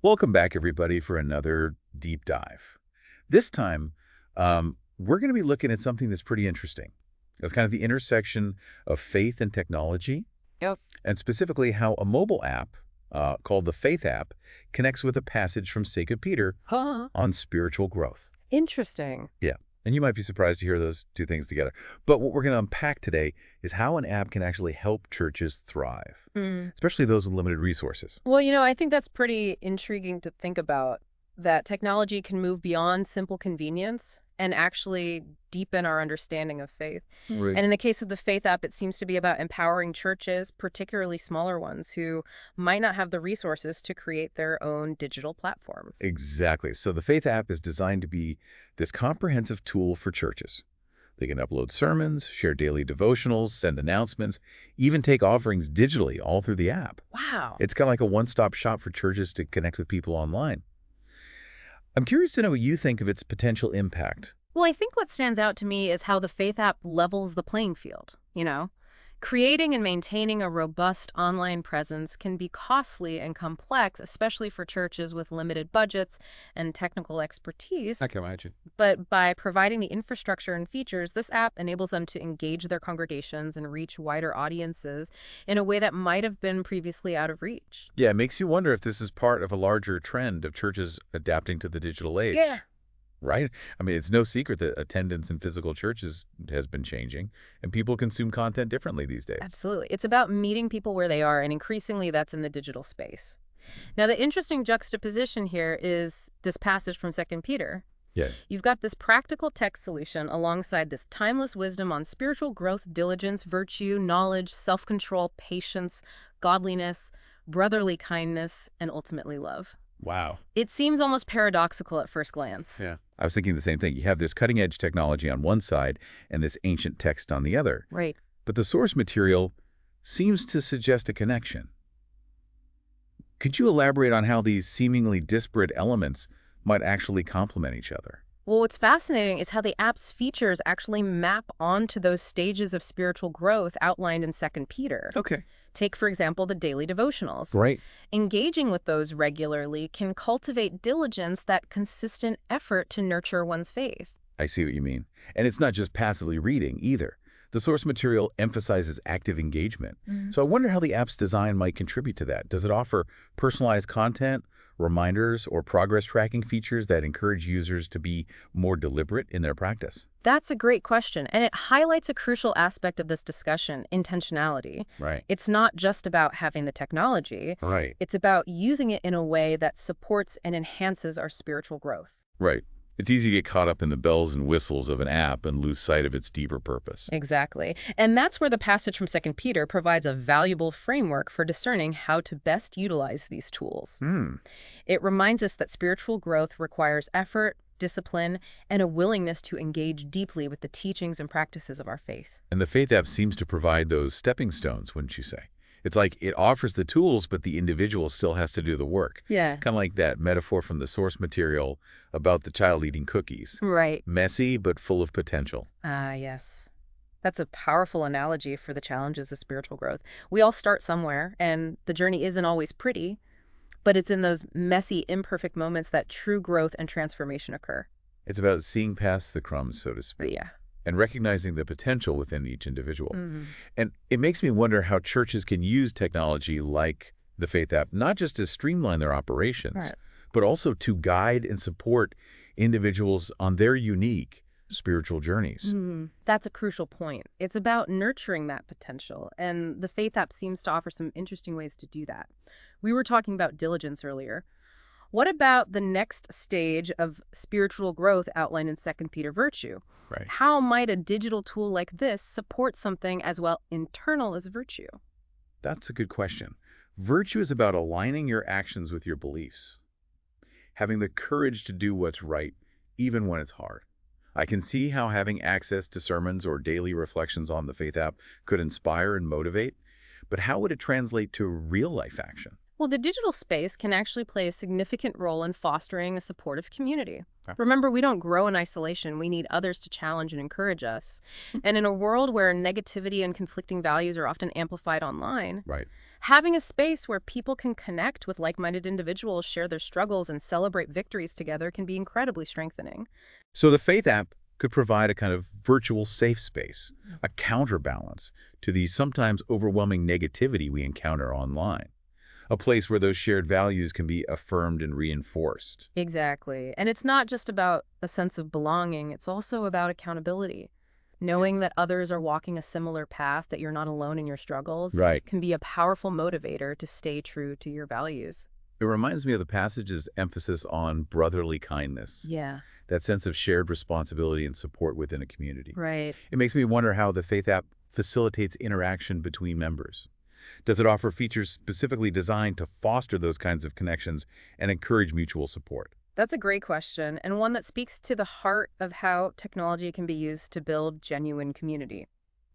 Welcome back, everybody, for another deep dive. This time, we're going to be looking at something that's pretty interesting. It's kind of the intersection of faith and technology, Yep. and specifically how a mobile app called the Faith app connects with a passage from 2 Peter Huh. on spiritual growth. Interesting. Yeah, and you might be surprised to hear those two things together. But what we're going to unpack today is how an app can actually help churches thrive, Mm. especially those with limited resources. Well, I think that's pretty intriguing to think about, that technology can move beyond simple convenience and actually deepen our understanding of faith. Right. And in the case of the Faith app, it seems to be about empowering churches, particularly smaller ones, who might not have the resources to create their own digital platforms. Exactly. So the Faith app is designed to be this comprehensive tool for churches. They can upload sermons, share daily devotionals, send announcements, even take offerings digitally all through the app. Wow. It's kind of like a one-stop shop for churches to connect with people online. I'm curious to know what you think of its potential impact. Well, I think what stands out to me is how the Faith app levels the playing field, Creating and maintaining a robust online presence can be costly and complex, especially for churches with limited budgets and technical expertise. I can imagine. But by providing the infrastructure and features, this app enables them to engage their congregations and reach wider audiences in a way that might have been previously out of reach. Yeah, it makes you wonder if this is part of a larger trend of churches adapting to the digital age. Yeah. Right? I mean, it's no secret that attendance in physical churches has been changing, and people consume content differently these days. Absolutely. It's about meeting people where they are, and increasingly that's in the digital space. Now, the interesting juxtaposition here is this passage from 2 Peter. Yeah. You've got this practical text solution alongside this timeless wisdom on spiritual growth, diligence, virtue, knowledge, self-control, patience, godliness, brotherly kindness, and ultimately love. Wow. It seems almost paradoxical at first glance. Yeah. I was thinking the same thing. You have this cutting-edge technology on one side and this ancient text on the other. Right. But the source material seems to suggest a connection. Could you elaborate on how these seemingly disparate elements might actually complement each other? Well, what's fascinating is how the app's features actually map onto those stages of spiritual growth outlined in 2 Peter. Okay. Take, for example, the daily devotionals. Right. Engaging with those regularly can cultivate diligence, that consistent effort to nurture one's faith. I see what you mean. And it's not just passively reading either. The source material emphasizes active engagement. So I wonder how the app's design might contribute to that. Does it offer personalized content, reminders, or progress tracking features that encourage users to be more deliberate in their practice? That's a great question, and it highlights a crucial aspect of this discussion: intentionality. Right. It's not just about having the technology. Right. It's about using it in a way that supports and enhances our spiritual growth. Right. It's easy to get caught up in the bells and whistles of an app and lose sight of its deeper purpose. Exactly. And that's where the passage from 2 Peter provides a valuable framework for discerning how to best utilize these tools. It reminds us that spiritual growth requires effort, discipline, and a willingness to engage deeply with the teachings and practices of our faith. And the Faith app seems to provide those stepping stones, wouldn't you say? It's like it offers the tools, but the individual still has to do the work. Yeah. Kind of like that metaphor from the source material about the child eating cookies. Right. Messy, but full of potential. Ah, yes. That's a powerful analogy for the challenges of spiritual growth. We all start somewhere, and the journey isn't always pretty, but it's in those messy, imperfect moments that true growth and transformation occur. It's about seeing past the crumbs, so to speak, But yeah. and recognizing the potential within each individual. Mhm. And it makes me wonder how churches can use technology like the Faith app, not just to streamline their operations, Right. but also to guide and support individuals on their unique spiritual journeys. That's a crucial point. It's about nurturing that potential, and the Faith app seems to offer some interesting ways to do that. We were talking about diligence earlier. What about the next stage of spiritual growth outlined in 2 Peter virtue? Right. How might a digital tool like this support something as well internal as virtue? That's a good question. Virtue is about aligning your actions with your beliefs, having the courage to do what's right, even when it's hard. I can see how having access to sermons or daily reflections on the Faith app could inspire and motivate, but how would it translate to real-life action? Well, the digital space can actually play a significant role in fostering a supportive community. Okay. Remember, we don't grow in isolation. We need others to challenge and encourage us. And in a world where negativity and conflicting values are often amplified online, Right. Having a space where people can connect with like-minded individuals, share their struggles, and celebrate victories together can be incredibly strengthening. So the Faith app could provide a kind of virtual safe space, a counterbalance to the sometimes overwhelming negativity we encounter online, a place where those shared values can be affirmed and reinforced. Exactly. And it's not just about a sense of belonging, it's also about accountability. Knowing that others are walking a similar path, that you're not alone in your struggles, Right. can be a powerful motivator to stay true to your values. It reminds me of the passage's emphasis on brotherly kindness, Yeah, that sense of shared responsibility and support within a community. right. It makes me wonder how the Faith app facilitates interaction between members. Does it offer features specifically designed to foster those kinds of connections and encourage mutual support? That's a great question, and one that speaks to the heart of how technology can be used to build genuine community.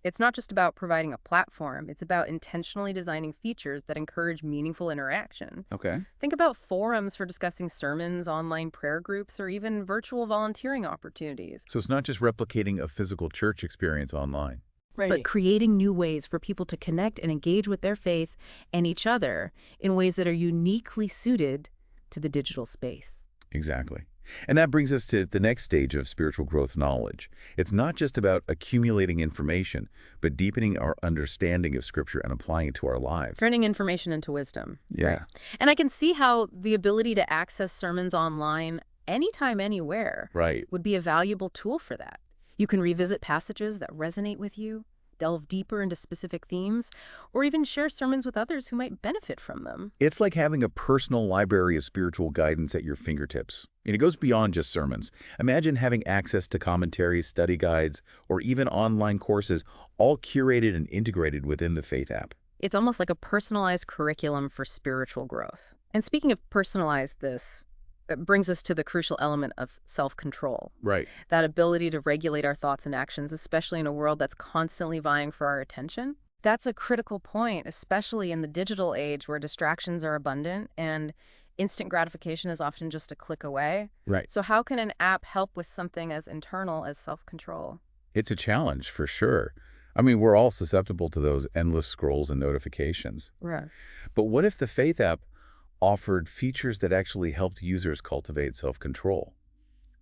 It's not just about providing a platform, it's about intentionally designing features that encourage meaningful interaction. Okay. Think about forums for discussing sermons, online prayer groups, or even virtual volunteering opportunities. So it's not just replicating a physical church experience online. But creating new ways for people to connect and engage with their faith and each other in ways that are uniquely suited to the digital space. Exactly. And that brings us to the next stage of spiritual growth knowledge. It's not just about accumulating information, but deepening our understanding of Scripture and applying it to our lives. Turning information into wisdom. Yeah. Right. And I can see how the ability to access sermons online anytime, anywhere Right. would be a valuable tool for that. You can revisit passages that resonate with you, delve deeper into specific themes, or even share sermons with others who might benefit from them. It's like having a personal library of spiritual guidance at your fingertips. And it goes beyond just sermons. Imagine having access to commentaries, study guides, or even online courses, all curated and integrated within the Faith app. It's almost like a personalized curriculum for spiritual growth. And speaking of personalized, this brings us to the crucial element of self-control. Right. That ability to regulate our thoughts and actions, especially in a world that's constantly vying for our attention. That's a critical point, especially in the digital age where distractions are abundant and instant gratification is often just a click away. Right. So how can an app help with something as internal as self-control? It's a challenge for sure. I mean, we're all susceptible to those endless scrolls and notifications. Right. But what if the Faith app offered features that actually helped users cultivate self-control?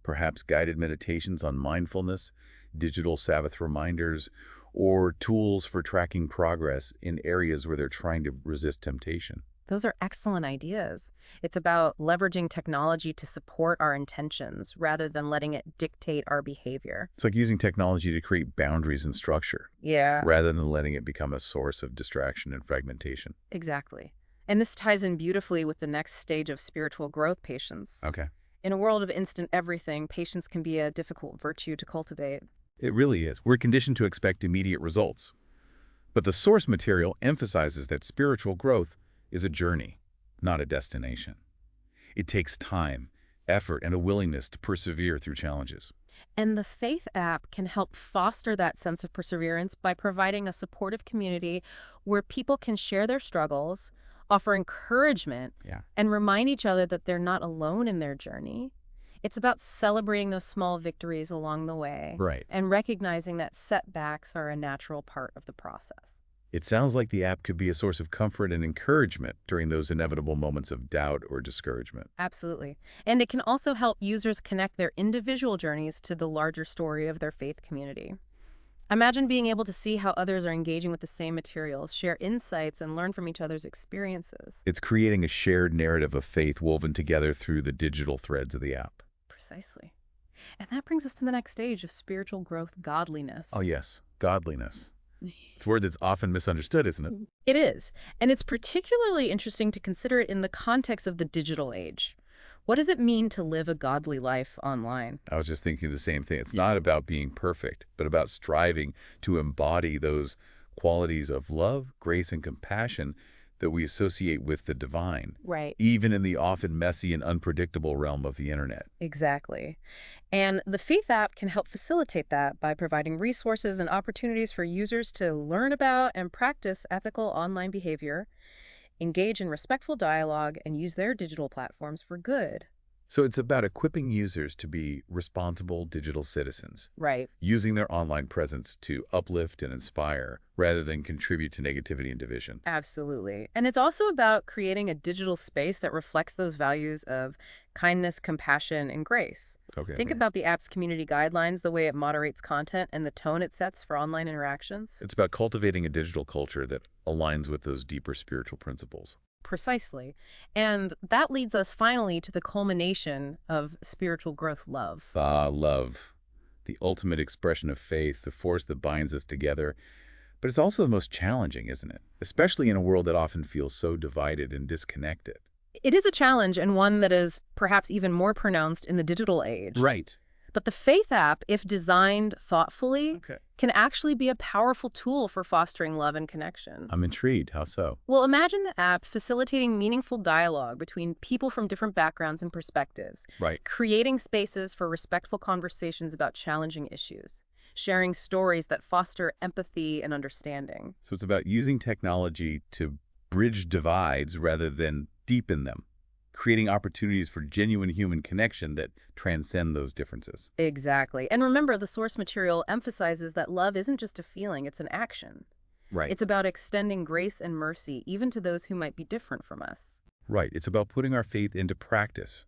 Perhaps guided meditations on mindfulness, digital Sabbath reminders, or tools for tracking progress in areas where they're trying to resist temptation. Those are excellent ideas. It's about leveraging technology to support our intentions rather than letting it dictate our behavior. It's like using technology to create boundaries and structure, Yeah, rather than letting it become a source of distraction and fragmentation. exactly. And this ties in beautifully with the next stage of spiritual growth, patience. Okay. In a world of instant everything, patience can be a difficult virtue to cultivate. It really is. We're conditioned to expect immediate results. But the source material emphasizes that spiritual growth is a journey, not a destination. It takes time, effort, and a willingness to persevere through challenges. And the Faith app can help foster that sense of perseverance by providing a supportive community where people can share their struggles, offer encouragement, Yeah. and remind each other that they're not alone in their journey. It's about celebrating those small victories along the way Right. and recognizing that setbacks are a natural part of the process. It sounds like the app could be a source of comfort and encouragement during those inevitable moments of doubt or discouragement. Absolutely. And it can also help users connect their individual journeys to the larger story of their faith community. Imagine being able to see how others are engaging with the same materials, share insights, and learn from each other's experiences. It's creating a shared narrative of faith woven together through the digital threads of the app. Precisely. And that brings us to the next stage of spiritual growth, godliness. Oh yes, godliness. It's a word that's often misunderstood, isn't it? It is. And it's particularly interesting to consider it in the context of the digital age. What does it mean to live a godly life online? I was just thinking the same thing. It's not about being perfect, but about striving to embody those qualities of love, grace, and compassion that we associate with the divine, Right. even in the often messy and unpredictable realm of the internet. Exactly. And the Faith app can help facilitate that by providing resources and opportunities for users to learn about and practice ethical online behavior, engage in respectful dialogue, and use their digital platforms for good. So it's about equipping users to be responsible digital citizens, Right. using their online presence to uplift and inspire rather than contribute to negativity and division. Absolutely. And it's also about creating a digital space that reflects those values of kindness, compassion, and grace. Okay. Think about the app's community guidelines, the way it moderates content, and the tone it sets for online interactions. It's about cultivating a digital culture that aligns with those deeper spiritual principles. Precisely. And that leads us finally to the culmination of spiritual growth love. Ah, love, the ultimate expression of faith, the force that binds us together. But it's also the most challenging, isn't it? Especially in a world that often feels so divided and disconnected. It is a challenge and one that is perhaps even more pronounced in the digital age. Right. But the Faith app, if designed thoughtfully, Okay. can actually be a powerful tool for fostering love and connection. I'm intrigued. How so? Well, imagine the app facilitating meaningful dialogue between people from different backgrounds and perspectives, Right. creating spaces for respectful conversations about challenging issues, sharing stories that foster empathy and understanding. So it's about using technology to bridge divides rather than deepen them, creating opportunities for genuine human connection that transcend those differences. Exactly. And remember, the source material emphasizes that love isn't just a feeling, it's an action. Right. It's about extending grace and mercy even to those who might be different from us. Right. It's about putting our faith into practice,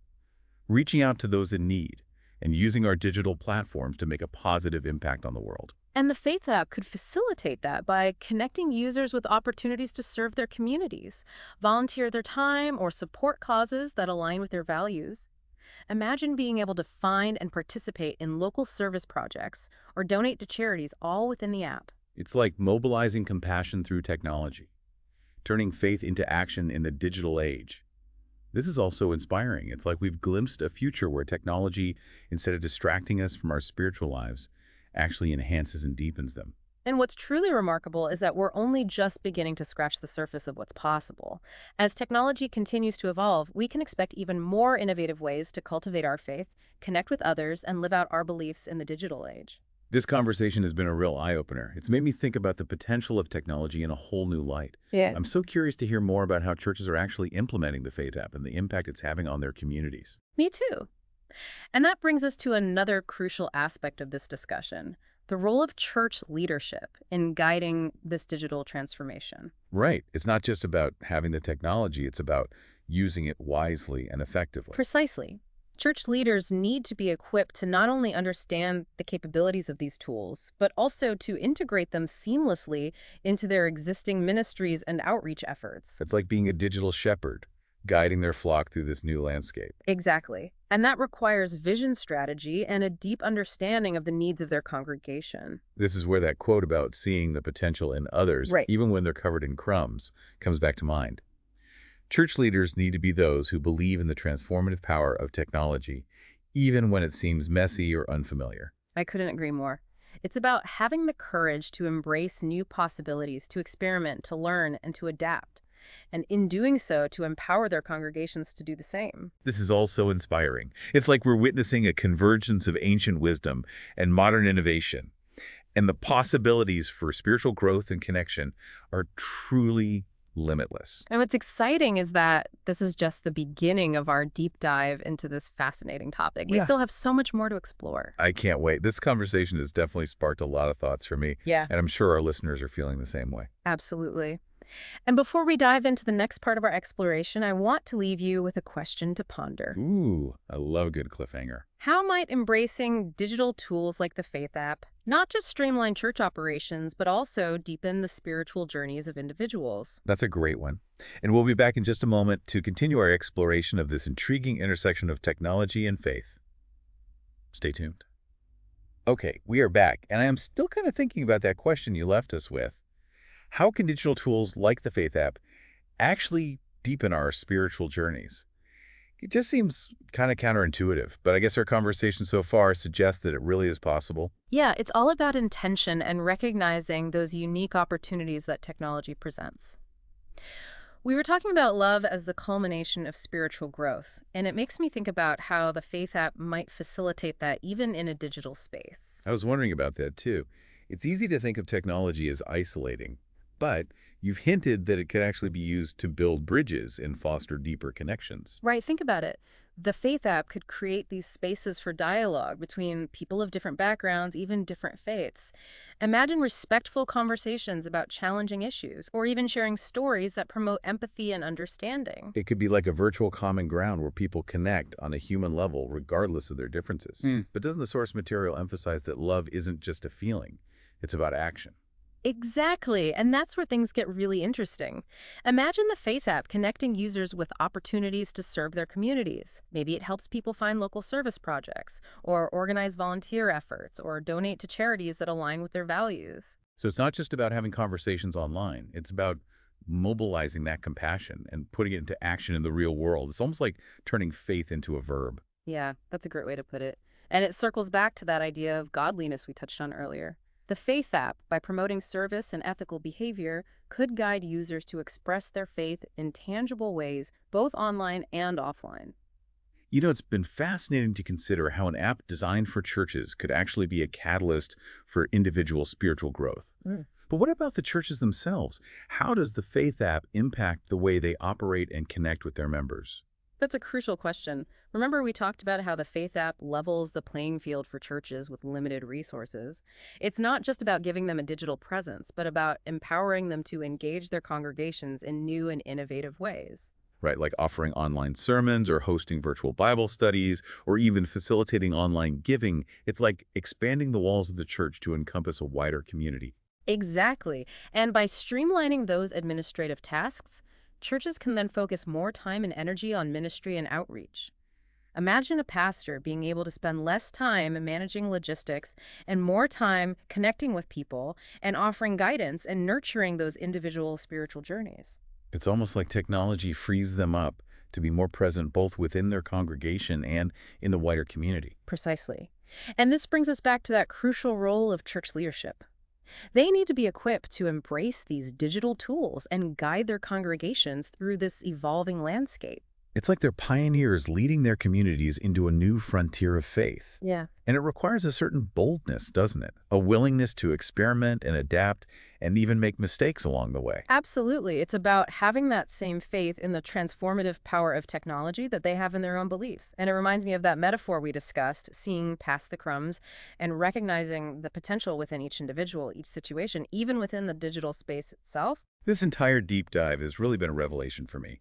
reaching out to those in need, and using our digital platforms to make a positive impact on the world. And the Faith app could facilitate that by connecting users with opportunities to serve their communities, volunteer their time, or support causes that align with their values. Imagine being able to find and participate in local service projects or donate to charities all within the app. It's like mobilizing compassion through technology, turning faith into action in the digital age. This is also inspiring. It's like we've glimpsed a future where technology, instead of distracting us from our spiritual lives, actually enhances and deepens them. And what's truly remarkable is that we're only just beginning to scratch the surface of what's possible. As technology continues to evolve, we can expect even more innovative ways to cultivate our faith, connect with others, and live out our beliefs in the digital age. This conversation has been a real eye-opener. It's made me think about the potential of technology in a whole new light. Yeah. I'm so curious to hear more about how churches are actually implementing the Faith app and the impact it's having on their communities. Me too. And that brings us to another crucial aspect of this discussion, the role of church leadership in guiding this digital transformation. Right. It's not just about having the technology, it's about using it wisely and effectively. Precisely. Church leaders need to be equipped to not only understand the capabilities of these tools, but also to integrate them seamlessly into their existing ministries and outreach efforts. It's like being a digital shepherd, guiding their flock through this new landscape. Exactly. And that requires vision strategy and a deep understanding of the needs of their congregation. This is where that quote about seeing the potential in others, Right. even when they're covered in crumbs, comes back to mind. Church leaders need to be those who believe in the transformative power of technology, even when it seems messy or unfamiliar. I couldn't agree more. It's about having the courage to embrace new possibilities, to experiment, to learn, and to adapt. And in doing so, to empower their congregations to do the same. This is all so inspiring. It's like we're witnessing a convergence of ancient wisdom and modern innovation. And the possibilities for spiritual growth and connection are truly limitless. And what's exciting is that this is just the beginning of our deep dive into this fascinating topic. We Yeah. still have so much more to explore. I can't wait. This conversation has definitely sparked a lot of thoughts for me, Yeah, and I'm sure our listeners are feeling the same way. absolutely. And before we dive into the next part of our exploration, I want to leave you with a question to ponder. Ooh, I love a good cliffhanger. How might embracing digital tools like the Faith app not just streamline church operations, but also deepen the spiritual journeys of individuals? That's a great one. And we'll be back in just a moment to continue our exploration of this intriguing intersection of technology and faith. Stay tuned. Okay, we are back, and I am still kind of thinking about that question you left us with. How can digital tools like the Faith app actually deepen our spiritual journeys? It just seems kind of counterintuitive, but I guess our conversation so far suggests that it really is possible. Yeah, it's all about intention and recognizing those unique opportunities that technology presents. We were talking about love as the culmination of spiritual growth, and it makes me think about how the Faith app might facilitate that even in a digital space. I was wondering about that too. It's easy to think of technology as isolating, but you've hinted that it could actually be used to build bridges and foster deeper connections. Right, think about it. The Faith app could create these spaces for dialogue between people of different backgrounds, even different faiths. Imagine respectful conversations about challenging issues, or even sharing stories that promote empathy and understanding. It could be like a virtual common ground where people connect on a human level regardless of their differences. But doesn't the source material emphasize that love isn't just a feeling? It's about action. Exactly, and that's where things get really interesting. Imagine the Faith app connecting users with opportunities to serve their communities. Maybe it helps people find local service projects, or organize volunteer efforts, or donate to charities that align with their values. So it's not just about having conversations online. It's about mobilizing that compassion and putting it into action in the real world. It's almost like turning faith into a verb. Yeah, that's a great way to put it. And it circles back to that idea of godliness we touched on earlier. The Faith app, by promoting service and ethical behavior, could guide users to express their faith in tangible ways, both online and offline. You know, it's been fascinating to consider how an app designed for churches could actually be a catalyst for individual spiritual growth. But what about the churches themselves? How does the Faith app impact the way they operate and connect with their members? That's a crucial question. Remember, we talked about how the Faith app levels the playing field for churches with limited resources. It's not just about giving them a digital presence, but about empowering them to engage their congregations in new and innovative ways. Right, like offering online sermons or hosting virtual Bible studies or even facilitating online giving. It's like expanding the walls of the church to encompass a wider community. Exactly. And by streamlining those administrative tasks, churches can then focus more time and energy on ministry and outreach. Imagine a pastor being able to spend less time managing logistics and more time connecting with people and offering guidance and nurturing those individual spiritual journeys. It's almost like technology frees them up to be more present both within their congregation and in the wider community. Precisely. And this brings us back to that crucial role of church leadership. They need to be equipped to embrace these digital tools and guide their congregations through this evolving landscape. It's like they're pioneers leading their communities into a new frontier of faith. Yeah. And it requires a certain boldness, doesn't it? A willingness to experiment and adapt and even make mistakes along the way. Absolutely. It's about having that same faith in the transformative power of technology that they have in their own beliefs. And it reminds me of that metaphor we discussed, seeing past the crumbs and recognizing the potential within each individual, each situation, even within the digital space itself. This entire deep dive has really been a revelation for me.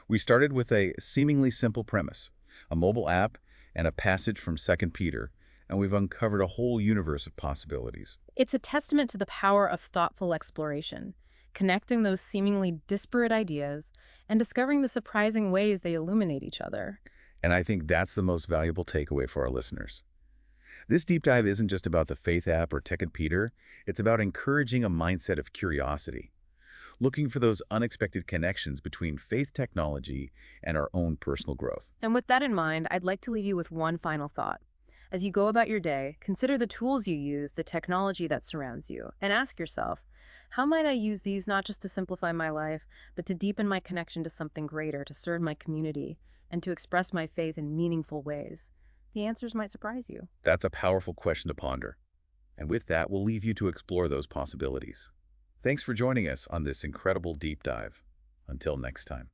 We started with a seemingly simple premise, a mobile app and a passage from Second Peter, and we've uncovered a whole universe of possibilities. It's a testament to the power of thoughtful exploration, connecting those seemingly disparate ideas and discovering the surprising ways they illuminate each other. And I think that's the most valuable takeaway for our listeners. This deep dive isn't just about the Faith app or Second Peter, it's about encouraging a mindset of curiosity, looking for those unexpected connections between faith technology and our own personal growth. And with that in mind, I'd like to leave you with one final thought. As you go about your day, consider the tools you use, the technology that surrounds you, and ask yourself, how might I use these not just to simplify my life, but to deepen my connection to something greater, to serve my community, and to express my faith in meaningful ways? The answers might surprise you. That's a powerful question to ponder. And with that, we'll leave you to explore those possibilities. Thanks for joining us on this incredible deep dive. Until next time.